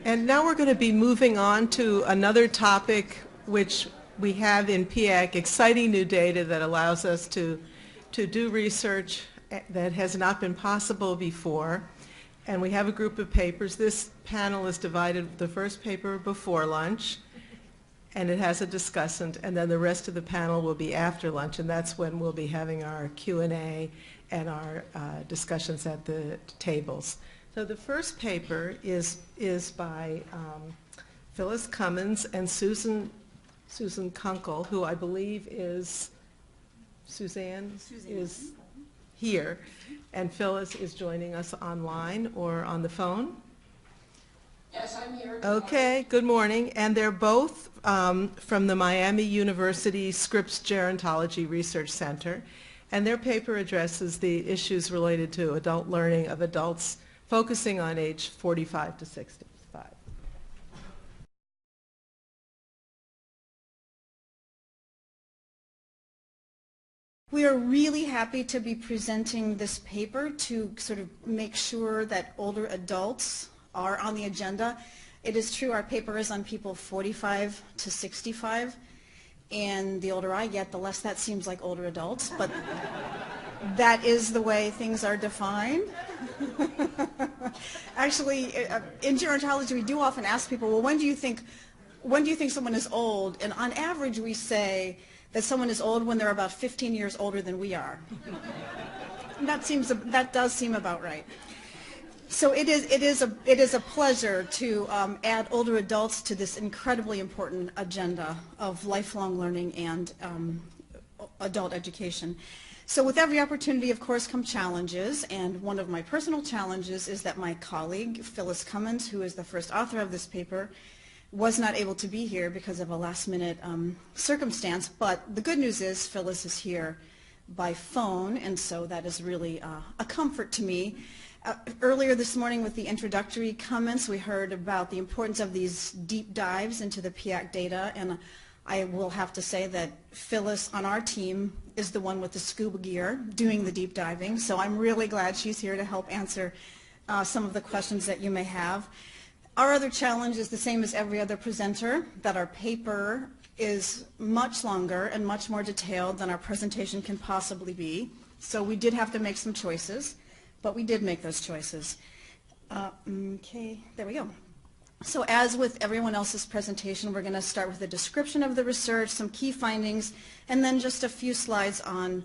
And now we're going to be moving on to another topic which we have in PIAAC, exciting new data that allows us to do research that has not been possible before. And we have a group of papers. This panel is divided, the first paper before lunch, and it has a discussant, and then the rest of the panel will be after lunch, and that's when we'll be having our Q&A and our discussions at the tables. So the first paper is by Phyllis Cummins and Suzanne Kunkel, who I believe is, Suzanne is here, and Phyllis is joining us online or on the phone. Yes, I'm here. Okay, good morning. And they're both from the Miami University Scripps Gerontology Research Center, and their paper addresses the issues related to adult learning of adults focusing on age 45 to 65. We are really happy to be presenting this paper to sort of make sure that older adults are on the agenda. It is true our paper is on people 45 to 65, and the older I get, the less that seems like older adults, but that is the way things are defined. Actually, in gerontology, we do often ask people, well, when do you think someone is old? And on average, we say that someone is old when they're about 15 years older than we are. That does seem about right. So it is a pleasure to add older adults to this incredibly important agenda of lifelong learning and adult education. So with every opportunity, of course, come challenges, and one of my personal challenges is that my colleague, Phyllis Cummins, who is the first author of this paper, was not able to be here because of a last-minute circumstance, but the good news is Phyllis is here by phone, and so that is really a comfort to me. Earlier this morning with the introductory comments, we heard about the importance of these deep dives into the PIAAC data, and I will have to say that Phyllis on our team is the one with the scuba gear doing the deep diving, so I'm really glad she's here to help answer some of the questions that you may have. Our other challenge is the same as every other presenter, that our paper is much longer and much more detailed than our presentation can possibly be, so we did have to make some choices, but we did make those choices. Okay, there we go. So as with everyone else's presentation, we're going to start with a description of the research, some key findings, and then just a few slides on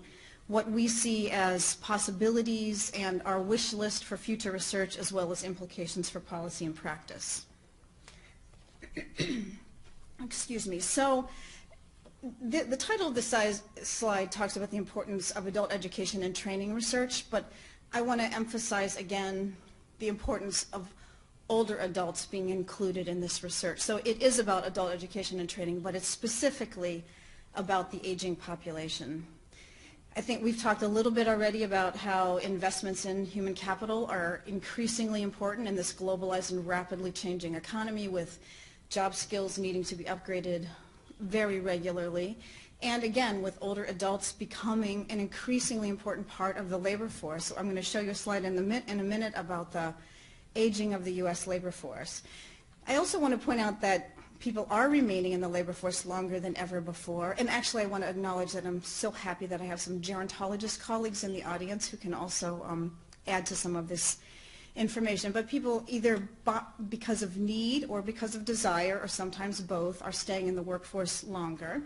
what we see as possibilities and our wish list for future research, as well as implications for policy and practice. Excuse me. So the title of the slide talks about the importance of adult education and training research, but I want to emphasize again the importance of older adults being included in this research. So it is about adult education and training, but it's specifically about the aging population. I think we've talked a little bit already about how investments in human capital are increasingly important in this globalized and rapidly changing economy, with job skills needing to be upgraded very regularly. And again, with older adults becoming an increasingly important part of the labor force. So I'm going to show you a slide in a minute about the aging of the U.S. labor force. I also want to point out that people are remaining in the labor force longer than ever before. And actually, I want to acknowledge that I'm so happy that I have some gerontologist colleagues in the audience who can also add to some of this information. But people, either because of need or because of desire, or sometimes both, are staying in the workforce longer.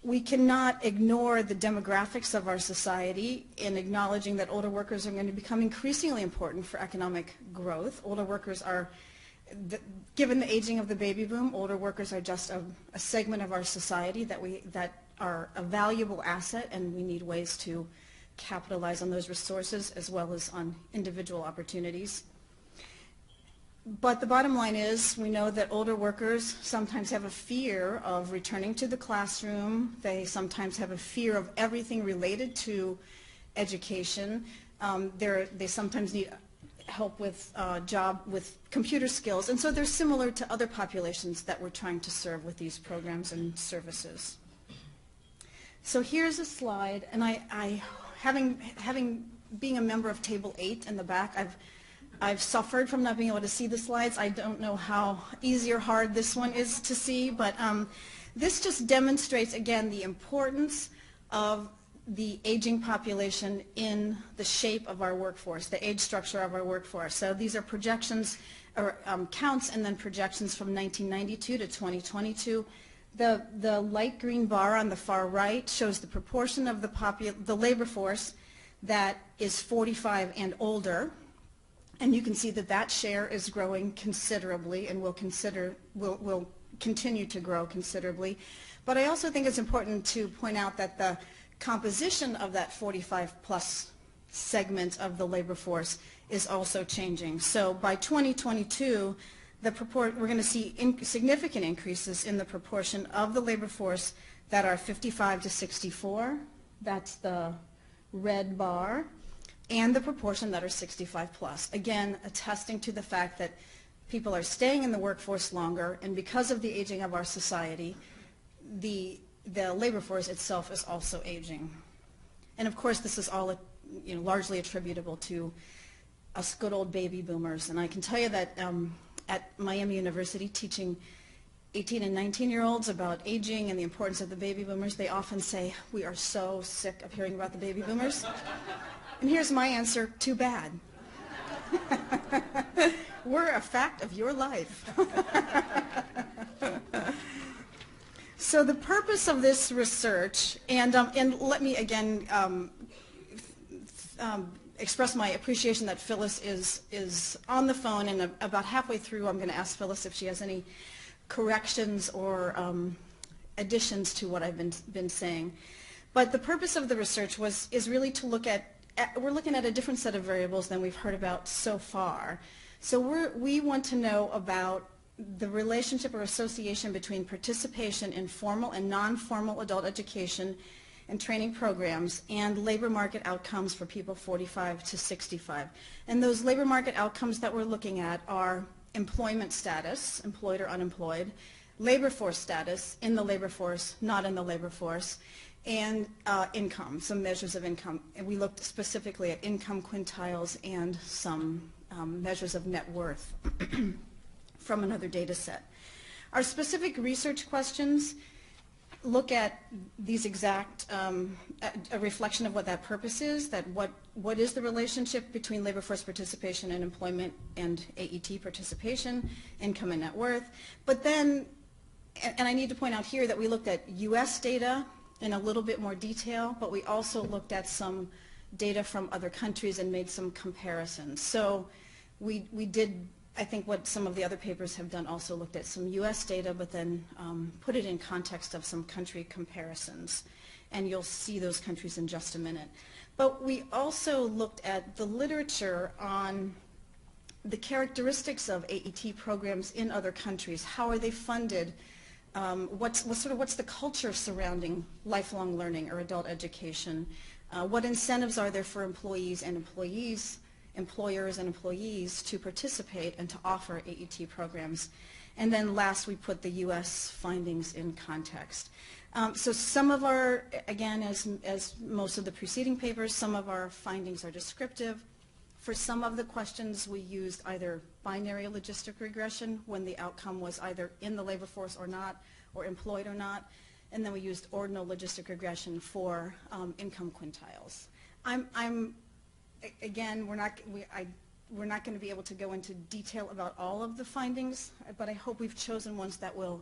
We cannot ignore the demographics of our society in acknowledging that older workers are going to become increasingly important for economic growth. Older workers are, given the aging of the baby boom, older workers are just a segment of our society that are a valuable asset, and we need ways to capitalize on those resources as well as on individual opportunities. But the bottom line is, we know that older workers sometimes have a fear of returning to the classroom. They sometimes have a fear of everything related to education. They sometimes need help with with computer skills. And so they're similar to other populations that we're trying to serve with these programs and services. So here's a slide, and having being a member of Table 8 in the back, I've suffered from not being able to see the slides. I don't know how easy or hard this one is to see, but this just demonstrates, again, the importance of the aging population in the shape of our workforce, the age structure of our workforce. So these are projections, or counts, and then projections from 1992 to 2022. The light green bar on the far right shows the proportion of the labor force that is 45 and older. And you can see that that share is growing considerably and will continue to grow considerably. But I also think it's important to point out that the composition of that 45 plus segment of the labor force is also changing. So by 2022, we're going to see significant increases in the proportion of the labor force that are 55 to 64. That's the red bar. And the proportion that are 65 plus. Again, attesting to the fact that people are staying in the workforce longer, and because of the aging of our society, the labor force itself is also aging. And of course, this is all largely attributable to us good old baby boomers. And I can tell you that at Miami University, teaching 18 and 19-year-olds about aging and the importance of the baby boomers, they often say, we are so sick of hearing about the baby boomers. And here's my answer, too bad. We're a fact of your life. So the purpose of this research, and let me again express my appreciation that Phyllis is on the phone, and about halfway through I'm going to ask Phyllis if she has any corrections or additions to what I've been saying. But the purpose of the research is really to look at, we're looking at a different set of variables than we've heard about so far. So we want to know about the relationship or association between participation in formal and non-formal adult education and training programs and labor market outcomes for people 45 to 65. And those labor market outcomes that we're looking at are employment status, employed or unemployed, labor force status, in the labor force, not in the labor force, and income, some measures of income. And we looked specifically at income quintiles and some measures of net worth from another data set. Our specific research questions look at these exact, a reflection of what that purpose is, that what is the relationship between labor force participation and employment and AET participation, income and net worth. But then, and I need to point out here that we looked at US data in a little bit more detail, but we also looked at some data from other countries and made some comparisons. So we did, I think what some of the other papers have done, also looked at some US data, but then put it in context of some country comparisons. And you'll see those countries in just a minute. But we also looked at the literature on the characteristics of AET programs in other countries. How are they funded? What's the culture surrounding lifelong learning or adult education? What incentives are there for employees and employers and employees to participate and to offer AET programs? And then last, we put the US findings in context. So some of our, again, as most of the preceding papers, some of our findings are descriptive. For some of the questions, we used either binary logistic regression, when the outcome was either in the labor force or not, or employed or not. And then we used ordinal logistic regression for income quintiles. Again, we're not going to be able to go into detail about all of the findings, but I hope we've chosen ones that will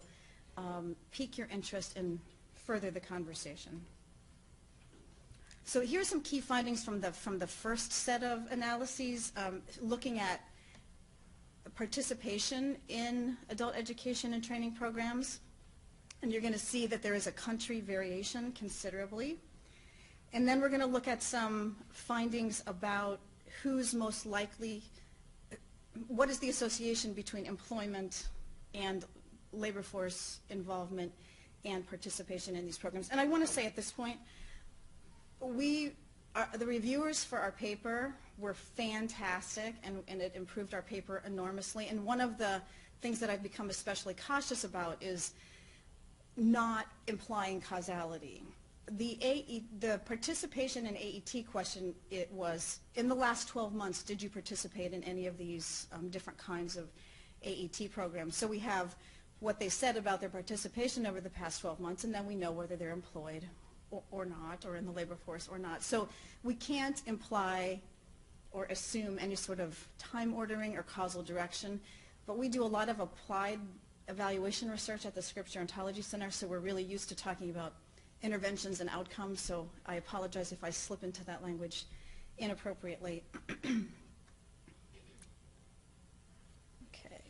pique your interest and further the conversation. So here's some key findings from the first set of analyses, looking at participation in adult education and training programs. And you're going to see that there is a country variation considerably. And then we're going to look at some findings about who's most likely, what is the association between employment and labor force involvement and participation in these programs. And I want to say at this point, the reviewers for our paper were fantastic, and it improved our paper enormously. And one of the things that I've become especially cautious about is not implying causality. the participation in AET question, it was, in the last 12 months, did you participate in any of these different kinds of AET programs? So we have what they said about their participation over the past 12 months, and then we know whether they're employed or not, or in the labor force or not. So we can't imply or assume any sort of time ordering or causal direction, but we do a lot of applied evaluation research at the Scripps Gerontology Center, so we're really used to talking about interventions and outcomes, so I apologize if I slip into that language inappropriately. Okay.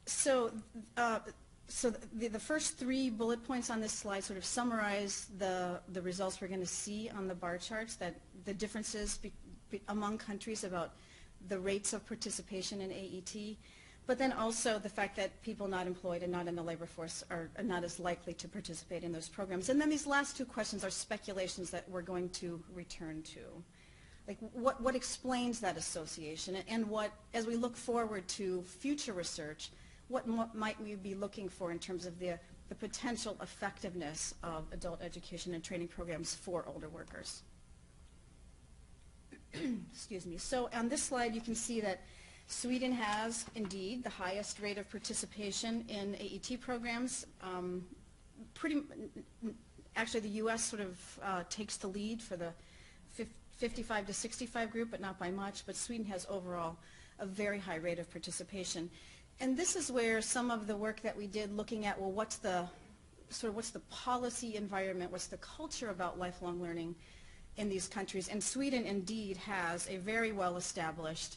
So the first 3 bullet points on this slide sort of summarize the results we're going to see on the bar charts, that the differences among countries about the rates of participation in AET, but then also the fact that people not employed and not in the labor force are not as likely to participate in those programs. And then these last 2 questions are speculations that we're going to return to. Like what explains that association, and what, as we look forward to future research, what might we be looking for in terms of the potential effectiveness of adult education and training programs for older workers. Excuse me. So on this slide you can see that Sweden has indeed the highest rate of participation in AET programs. Actually the U.S. sort of takes the lead for the 55 to 65 group, but not by much. But Sweden has overall a very high rate of participation. And this is where some of the work that we did looking at, well, what's the policy environment, what's the culture about lifelong learning in these countries. And Sweden indeed has a very well established,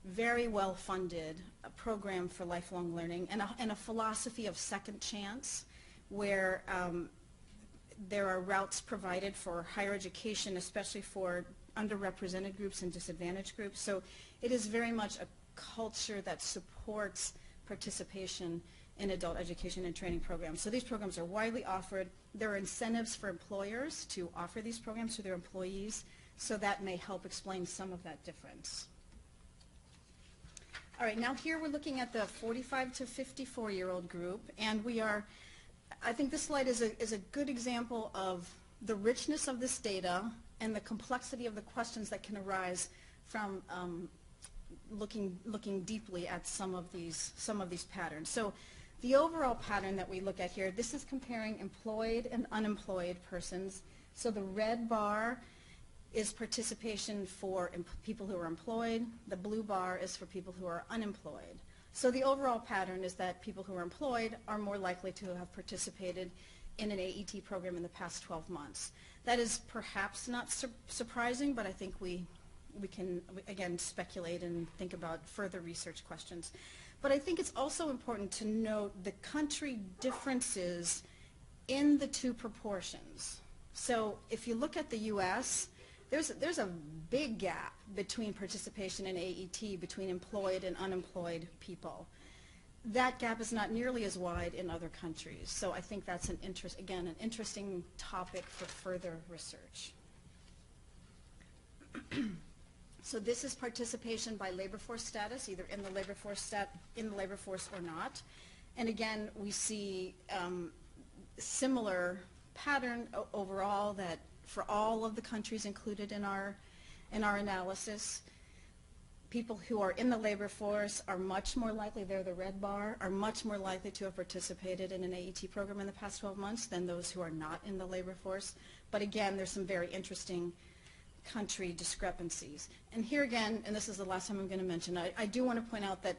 very well funded program for lifelong learning, and a philosophy of second chance, where there are routes provided for higher education, especially for underrepresented groups and disadvantaged groups. So it is very much a culture that supports participation in adult education and training programs. So these programs are widely offered. There are incentives for employers to offer these programs to their employees, so that may help explain some of that difference. All right, now here we're looking at the 45 to 54-year-old group, and I think this slide is a good example of the richness of this data and the complexity of the questions that can arise from looking deeply at some of these patterns. So the overall pattern that we look at here, this is comparing employed and unemployed persons. So the red bar is participation for people who are employed. The blue bar is for people who are unemployed. So the overall pattern is that people who are employed are more likely to have participated in an AET program in the past 12 months. That is perhaps not surprising, but I think we can, again, speculate and think about further research questions. But I think it's also important to note the country differences in the 2 proportions. So if you look at the U.S., there's a big gap between participation in AET between employed and unemployed people. That gap is not nearly as wide in other countries. So I think that's an interesting topic for further research. So this is participation by labor force status, either in the labor force or not. And again, we see similar pattern overall, that for all of the countries included in our analysis, people who are in the labor force are much more likely, they're the red bar, are much more likely to have participated in an AET program in the past 12 months than those who are not in the labor force. But again, there's some very interesting country discrepancies. And here again, and this is the last time I'm going to mention, I do want to point out that,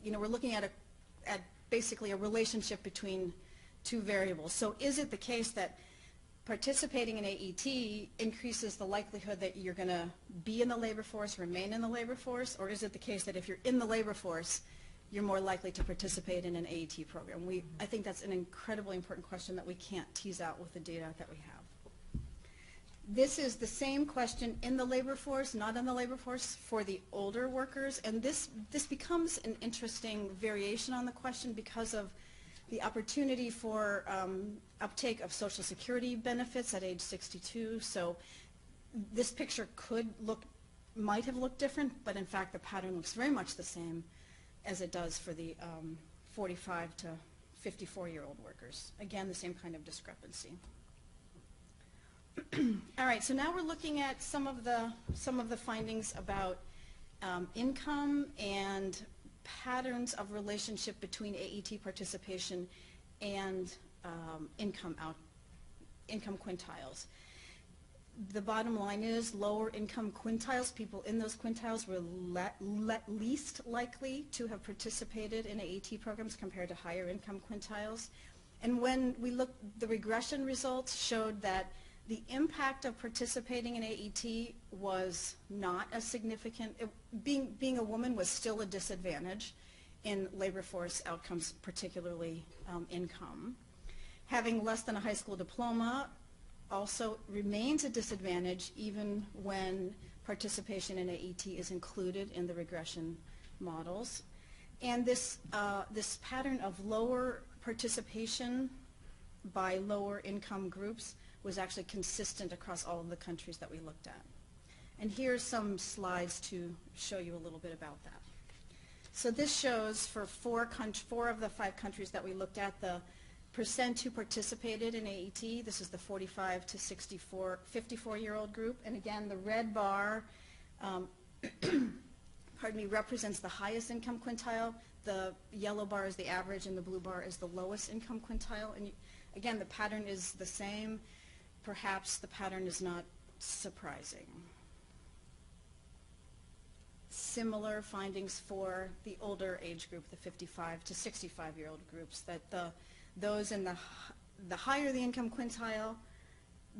we're looking at basically a relationship between 2 variables. So is it the case that participating in AET increases the likelihood that you're going to be in the labor force, remain in the labor force, or is it the case that if you're in the labor force, you're more likely to participate in an AET program? I think that's an incredibly important question that we can't tease out with the data that we have. This is the same question in the labor force, not in the labor force, for the older workers, and this becomes an interesting variation on the question because of the opportunity for uptake of Social Security benefits at age 62. So this picture might have looked different, but in fact the pattern looks very much the same as it does for the 45 to 54-year-old workers. Again, the same kind of discrepancy. All right, so now we're looking at some of the findings about income and patterns of relationship between AET participation and income quintiles. The bottom line is lower income quintiles, people in those quintiles were least likely to have participated in AET programs compared to higher income quintiles. And when we looked, the regression results showed that the impact of participating in AET was not as significant. Being a woman was still a disadvantage in labor force outcomes, particularly income. Having less than a high school diploma also remains a disadvantage even when participation in AET is included in the regression models. And this pattern of lower participation by lower income groups was actually consistent across all of the countries that we looked at. And here's some slides to show you a little bit about that. So this shows for four of the 5 countries that we looked at, the percent who participated in AET. This is the 45 to 54-year-old group. And again, the red bar represents the highest income quintile. The yellow bar is the average, and the blue bar is the lowest income quintile. And again, the pattern is the same. Perhaps the pattern is not surprising. Similar findings for the older age group, the 55 to 65-year-old groups, that those in the higher the income quintile,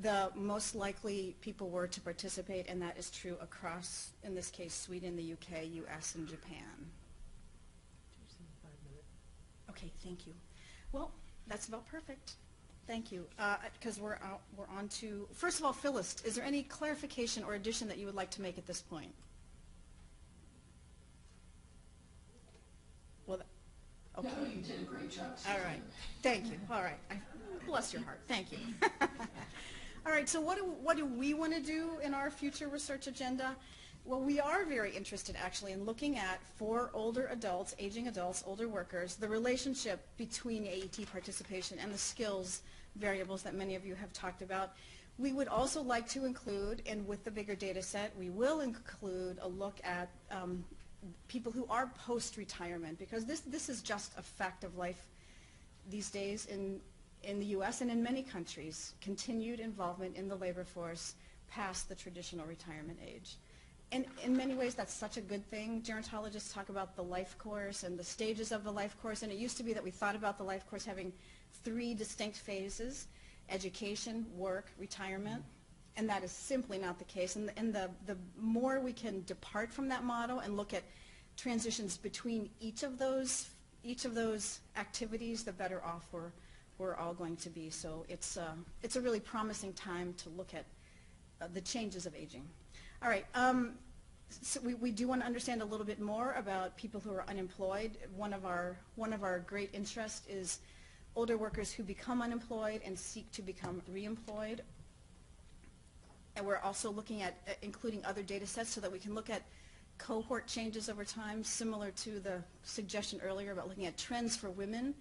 the most likely people were to participate, and that is true across, in this case, Sweden, the UK, US, and Japan. Okay, thank you. Well, that's about perfect. Thank you. Because we're on to, first of all, Phyllis, is there any clarification or addition that you would like to make at this point? Well, okay. No, you did a great job. All right. Thank you. All right. Bless your heart. Thank you. All right. So what do we want to do in our future research agenda? Well, we are very interested actually in looking at, for older adults, aging adults, older workers, the relationship between AET participation and the skills variables that many of you have talked about. We would also like to include, and with the bigger data set, we will include a look at people who are post-retirement, because this is just a fact of life these days in the U.S. and in many countries, continued involvement in the labor force past the traditional retirement age. And in many ways, that's such a good thing. Gerontologists talk about the life course and the stages of the life course, and it used to be that we thought about the life course having 3 distinct phases: education, work, retirement, and that is simply not the case. And the more we can depart from that model and look at transitions between each of those activities, the better off we're all going to be. So it's a really promising time to look at the changes of aging. All right, so we do want to understand a little bit more about people who are unemployed. One of our great interests is older workers who become unemployed and seek to become reemployed. And we're also looking at including other data sets so that we can look at cohort changes over time, similar to the suggestion earlier about looking at trends for women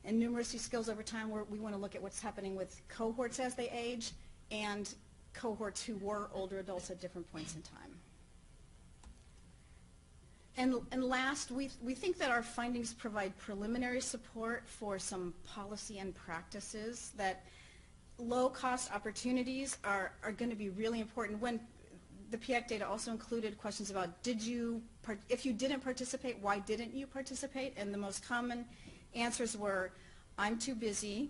and numeracy skills over time, where we want to look at what's happening with cohorts as they age and cohorts who were older adults at different points in time. And last, we think that our findings provide preliminary support for some policy and practices, that low-cost opportunities are going to be really important. When the PIAAC data also included questions about, if you didn't participate, why didn't you participate? And the most common answers were, I'm too busy,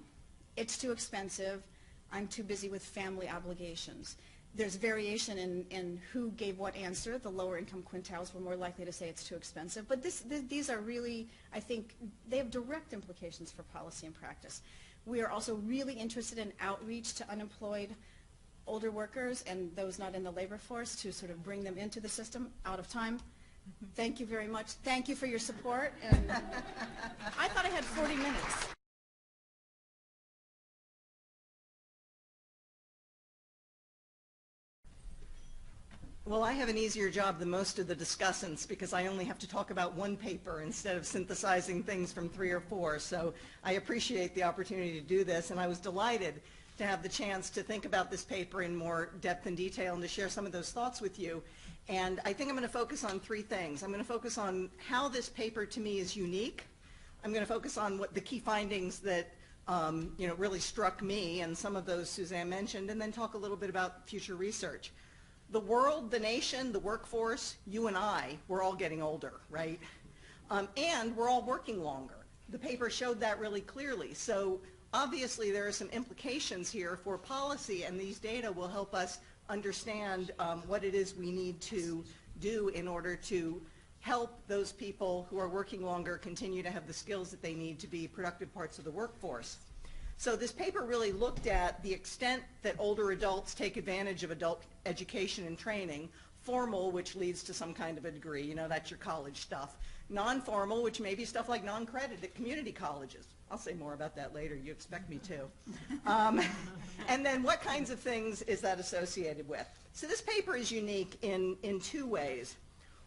it's too expensive, I'm too busy with family obligations. There's variation in who gave what answer. The lower income quintiles were more likely to say it's too expensive. But these are really, I think, they have direct implications for policy and practice. We are also really interested in outreach to unemployed older workers and those not in the labor force, to sort of bring them into the system. Out of time. Thank you very much. Thank you for your support. And I thought I had 40 minutes. Well, I have an easier job than most of the discussants because I only have to talk about one paper instead of synthesizing things from 3 or 4. So I appreciate the opportunity to do this, and I was delighted to have the chance to think about this paper in more depth and detail and to share some of those thoughts with you. And I think I'm going to focus on 3 things. I'm going to focus on how this paper to me is unique. I'm going to focus on what the key findings that really struck me, and some of those Suzanne mentioned, and then talk a little bit about future research. The world, the nation, the workforce, you and I, we're all getting older, right? And we're all working longer. The paper showed that really clearly. So obviously there are some implications here for policy, and these data will help us understand what it is we need to do in order to help those people who are working longer continue to have the skills that they need to be productive parts of the workforce. So this paper really looked at the extent that older adults take advantage of adult education and training, formal, which leads to some kind of a degree, you know, that's your college stuff, non-formal, which may be stuff like non-credit at community colleges. I'll say more about that later, you expect me to. And then what kinds of things is that associated with? So this paper is unique in 2 ways.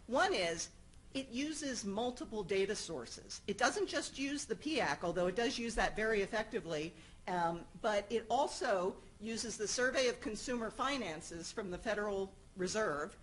One is it uses multiple data sources. It doesn't just use the PIAAC, although it does use that very effectively, but it also uses the Survey of Consumer Finances from the Federal Reserve,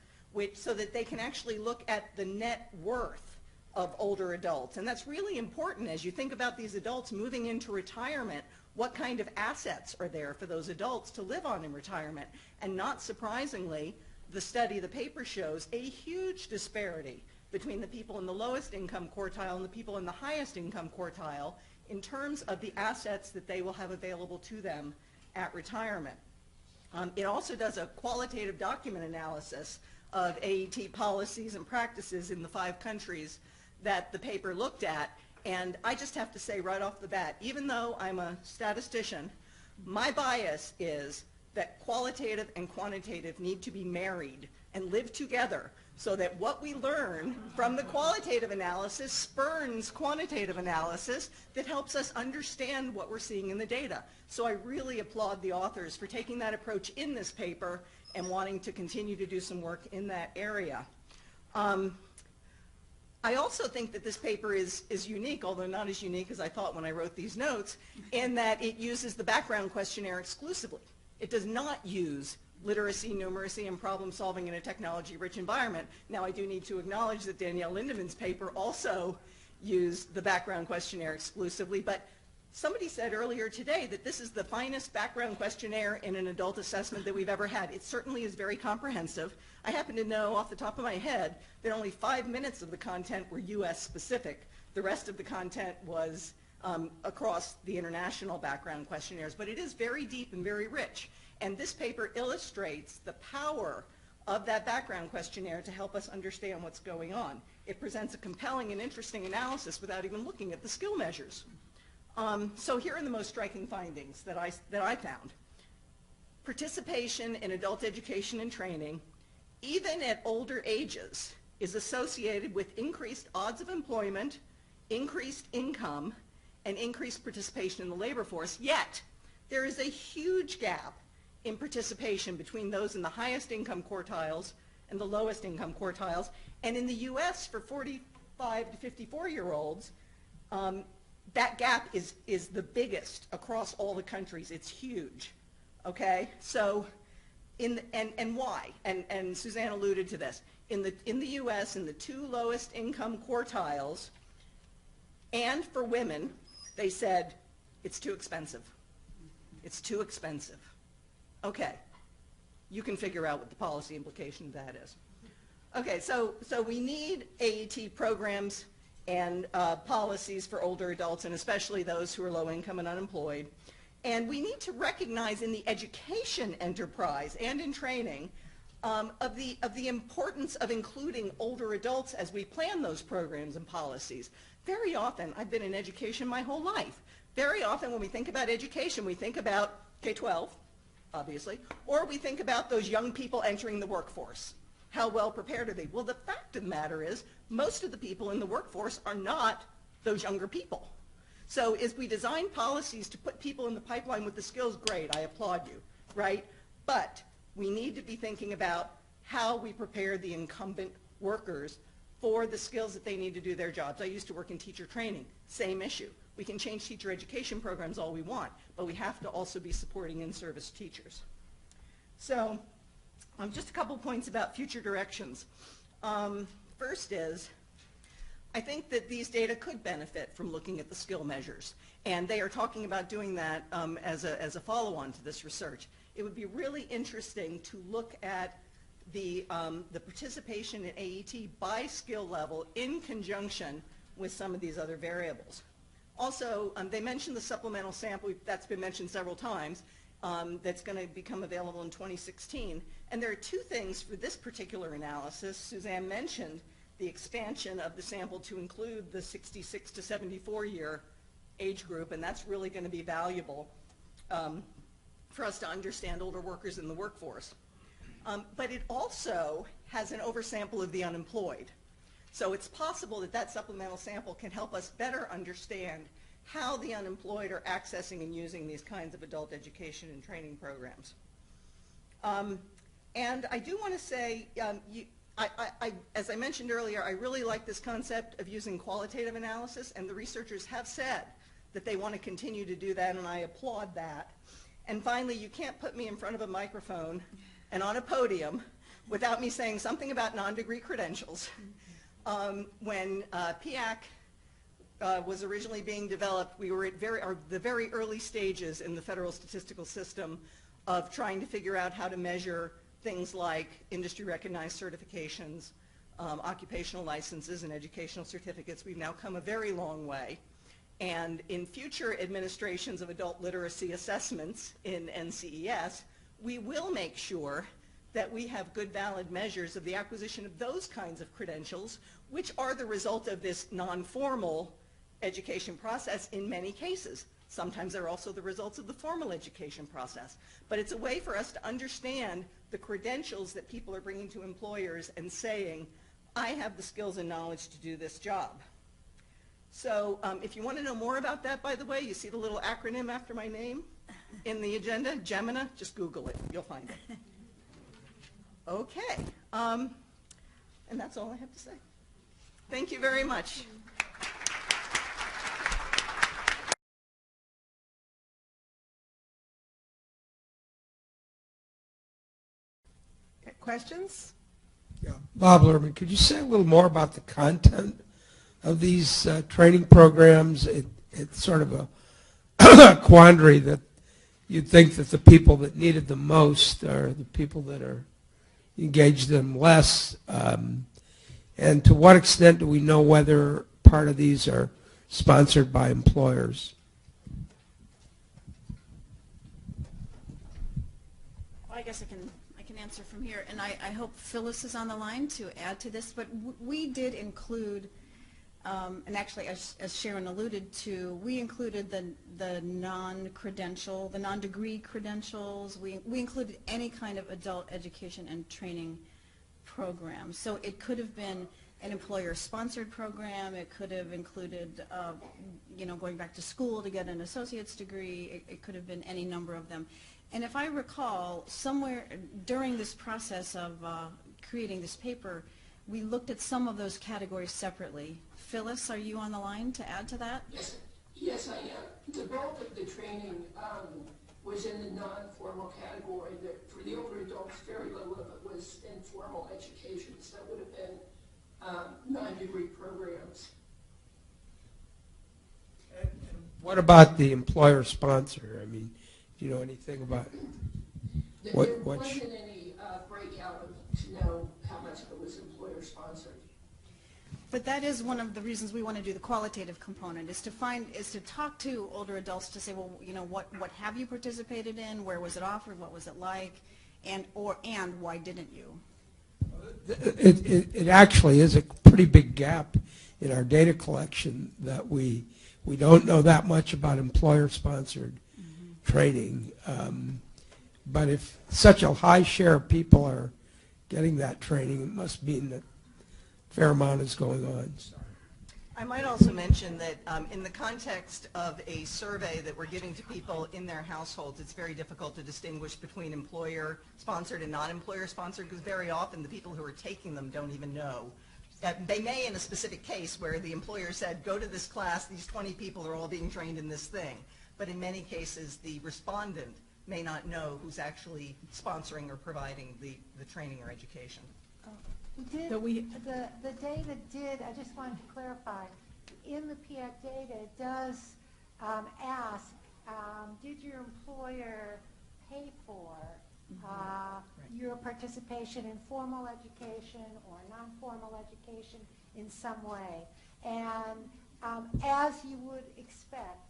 so that they can actually look at the net worth of older adults. And that's really important as you think about these adults moving into retirement. What kind of assets are there for those adults to live on in retirement? And not surprisingly, the paper shows a huge disparity between the people in the lowest income quartile and the people in the highest income quartile in terms of the assets that they will have available to them at retirement. It also does a qualitative document analysis of AET policies and practices in the 5 countries that the paper looked at. And I just have to say right off the bat, even though I'm a statistician, my bias is that qualitative and quantitative need to be married and live together so that what we learn from the qualitative analysis spurns quantitative analysis that helps us understand what we're seeing in the data. So I really applaud the authors for taking that approach in this paper and wanting to continue to do some work in that area. I also think that this paper is unique, although not as unique as I thought when I wrote these notes, in that it uses the background questionnaire exclusively. It does not use literacy, numeracy, and problem solving in a technology-rich environment. Now, I do need to acknowledge that Danielle Lindemann's paper also used the background questionnaire exclusively, but somebody said earlier today that this is the finest background questionnaire in an adult assessment that we've ever had. It certainly is very comprehensive. I happen to know off the top of my head that only 5 minutes of the content were U.S. specific. The rest of the content was across the international background questionnaires, but it is very deep and very rich. And this paper illustrates the power of that background questionnaire to help us understand what's going on. It presents a compelling and interesting analysis without even looking at the skill measures. So here are the most striking findings that I found. Participation in adult education and training, even at older ages, is associated with increased odds of employment, increased income, and increased participation in the labor force. Yet, there is a huge gap in participation between those in the highest income quartiles and the lowest income quartiles. And in the U.S., for 45 to 54-year-olds, that gap is the biggest across all the countries. It's huge, okay? So, and why? And Suzanne alluded to this. In the U.S., in the 2 lowest income quartiles, and for women, they said, it's too expensive. It's too expensive. Okay, you can figure out what the policy implication of that is. Okay, so we need AET programs and policies for older adults, and especially those who are low income and unemployed. And we need to recognize in the education enterprise and in training of the importance of including older adults as we plan those programs and policies. Very often, I've been in education my whole life. Very often when we think about education, we think about K-12, obviously, or we think about those young people entering the workforce. How well prepared are they? Well, the fact of the matter is, most of the people in the workforce are not those younger people. So as we design policies to put people in the pipeline with the skills, great, I applaud you, right? But we need to be thinking about how we prepare the incumbent workers for the skills that they need to do their jobs. I used to work in teacher training, same issue. We can change teacher education programs all we want, but we have to also be supporting in-service teachers. So just a couple points about future directions. First is, I think that these data could benefit from looking at the skill measures, and they are talking about doing that as a follow-on to this research. It would be really interesting to look at the participation in AET by skill level in conjunction with some of these other variables. Also, they mentioned the supplemental sample. That's been mentioned several times. That's going to become available in 2016. And there are two things for this particular analysis. Suzanne mentioned the expansion of the sample to include the 66 to 74 year age group, and that's really going to be valuable for us to understand older workers in the workforce. But it also has an oversample of the unemployed. So it's possible that that supplemental sample can help us better understand how the unemployed are accessing and using these kinds of adult education and training programs. And I do want to say, as I mentioned earlier, I really like this concept of using qualitative analysis, and the researchers have said that they want to continue to do that, and I applaud that. And finally, you can't put me in front of a microphone and on a podium without me saying something about non-degree credentials. When PIAAC was originally being developed, we were at the very early stages in the federal statistical system of trying to figure out how to measure things like industry recognized certifications, occupational licenses, and educational certificates. We've now come a very long way. And in future administrations of adult literacy assessments in NCES, we will make sure that we have good, valid measures of the acquisition of those kinds of credentials, which are the result of this non-formal education process in many cases. Sometimes they're also the results of the formal education process. But it's a way for us to understand the credentials that people are bringing to employers and saying, I have the skills and knowledge to do this job. So if you want to know more about that, by the way, you see the little acronym after my name in the agenda, GEMEnA, just Google it, you'll find it. Okay, and that's all I have to say. Thank you very much. Questions? Yeah. Bob Lerman, could you say a little more about the content of these training programs? It's sort of a quandary that you'd think that the people that need it the most are the people that are engaged in less. And to what extent do we know whether part of these are sponsored by employers? Well, I guess I can answer from here, and I hope Phyllis is on the line to add to this, but we did include, and actually as Sharon alluded to, we included the non-credential, the non-degree credentials. We included any kind of adult education and training program. So it could have been an employer-sponsored program. It could have included, going back to school to get an associate's degree. It could have been any number of them. And if I recall, somewhere during this process of creating this paper, we looked at some of those categories separately. Phyllis, are you on the line to add to that? Yes, I am. The bulk of the training was in the non-formal category. For the older adults, very little of it was informal education, so that would have been non-degree programs. And what about the employer sponsor? I mean, do you know anything about There wasn't any breakout to know how much of it was employer sponsored. But that is one of the reasons we want to do the qualitative component, is to talk to older adults to say, well, what have you participated in? Where was it offered? What was it like? And why didn't you? It actually is a pretty big gap in our data collection that we don't know that much about employer-sponsored training. But if such a high share of people are getting that training, it must mean that a fair amount is going on. I might also mention that in the context of a survey that we're giving to people in their households, it's very difficult to distinguish between employer-sponsored and non-employer-sponsored, because very often the people who are taking them don't even know. They may in a specific case where the employer said, go to this class, these 20 people are all being trained in this thing. But in many cases, the respondent may not know who's actually sponsoring or providing the training or education. Did, But we- the data did, I just wanted to clarify, in the PIAAC data, it does ask, did your employer pay for your participation in formal education or non-formal education in some way? And as you would expect,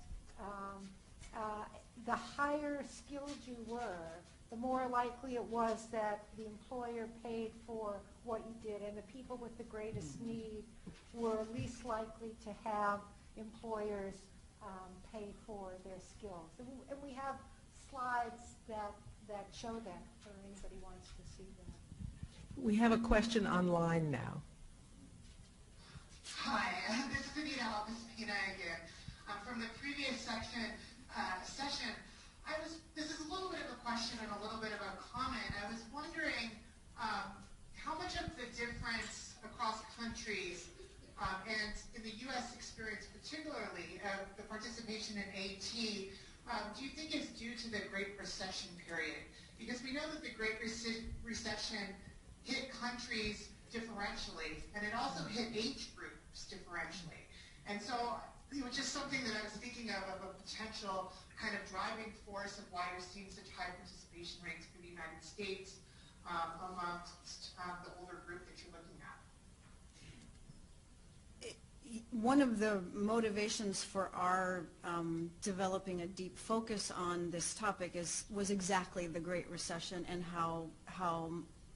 the higher skilled you were, the more likely it was that the employer paid for what you did, and the people with the greatest need were least likely to have employers pay for their skills. And we have slides that show that for anybody who wants to see that. We have a question online now. Hi, this is Anita. This is Pina again. From the previous session, this is a little bit of a question and a little bit of a comment. I was wondering how much of the difference across countries and in the U.S. experience particularly of the participation in AT do you think is due to the Great Recession period? Because we know that the Great Recession hit countries differentially, and it also hit age groups differentially. And so it was just something that I was thinking of a potential kind of driving force of why you're seeing such high participation rates for the United States amongst the older group that you're looking at. One of the motivations for our developing a deep focus on this topic was exactly the Great Recession and how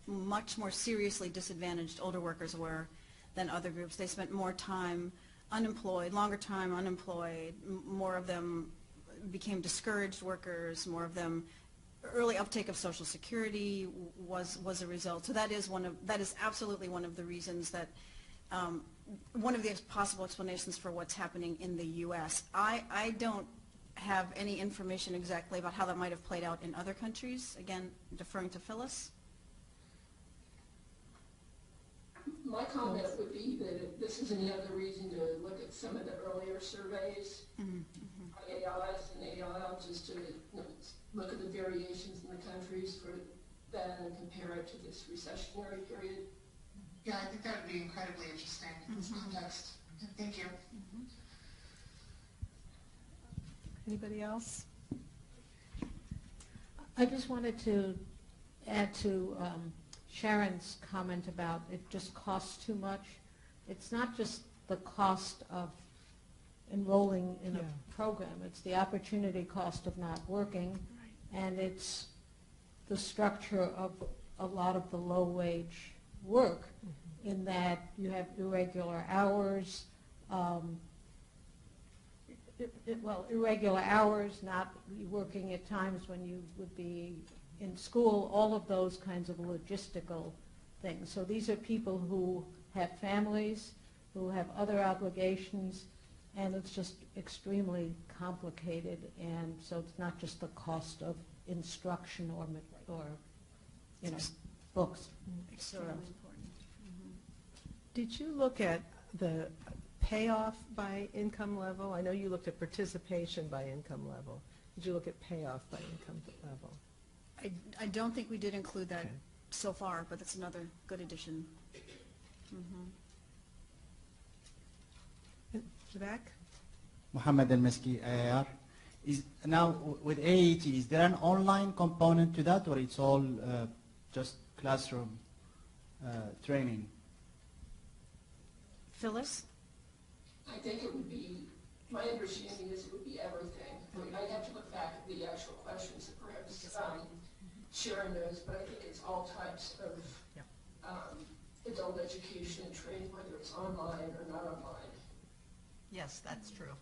much more seriously disadvantaged older workers were than other groups. They spent more time unemployed, longer time unemployed, more of them became discouraged workers, more of them, early uptake of Social Security was a result. So that is absolutely one of the reasons that, one of the possible explanations for what's happening in the U.S. I don't have any information exactly about how that might have played out in other countries. Again, deferring to Phyllis. My comment would be that if this is another reason to look at some of the earlier surveys, PIAAC and AIL, just to look at the variations in the countries for that and compare it to this recessionary period. Yeah, I think that would be incredibly interesting in this context. Thank you. Anybody else? I just wanted to add to Sharon's comment about it just costs too much. It's not just the cost of enrolling in a program, it's the opportunity cost of not working, and it's the structure of a lot of the low-wage work in that you have irregular hours, irregular hours, not working at times when you would be in school, all of those kinds of logistical things. So these are people who have families, who have other obligations, and it's just extremely complicated, and so it's not just the cost of instruction or books. Extremely important. Did you look at the payoff by income level? I know you looked at participation by income level. Did you look at payoff by income level? I don't think we did include that so far, but that's another good addition. The back? Mohammed Al-Miski, IAR. Now, with AAT, is there an online component to that, or it's all just classroom training? Phyllis? I think it would be, my understanding is it would be everything. I'd have to look back at the actual questions that perhaps Sharon knows, but I think it's all types of adult education and training, whether it's online or not online. Yes, that's true.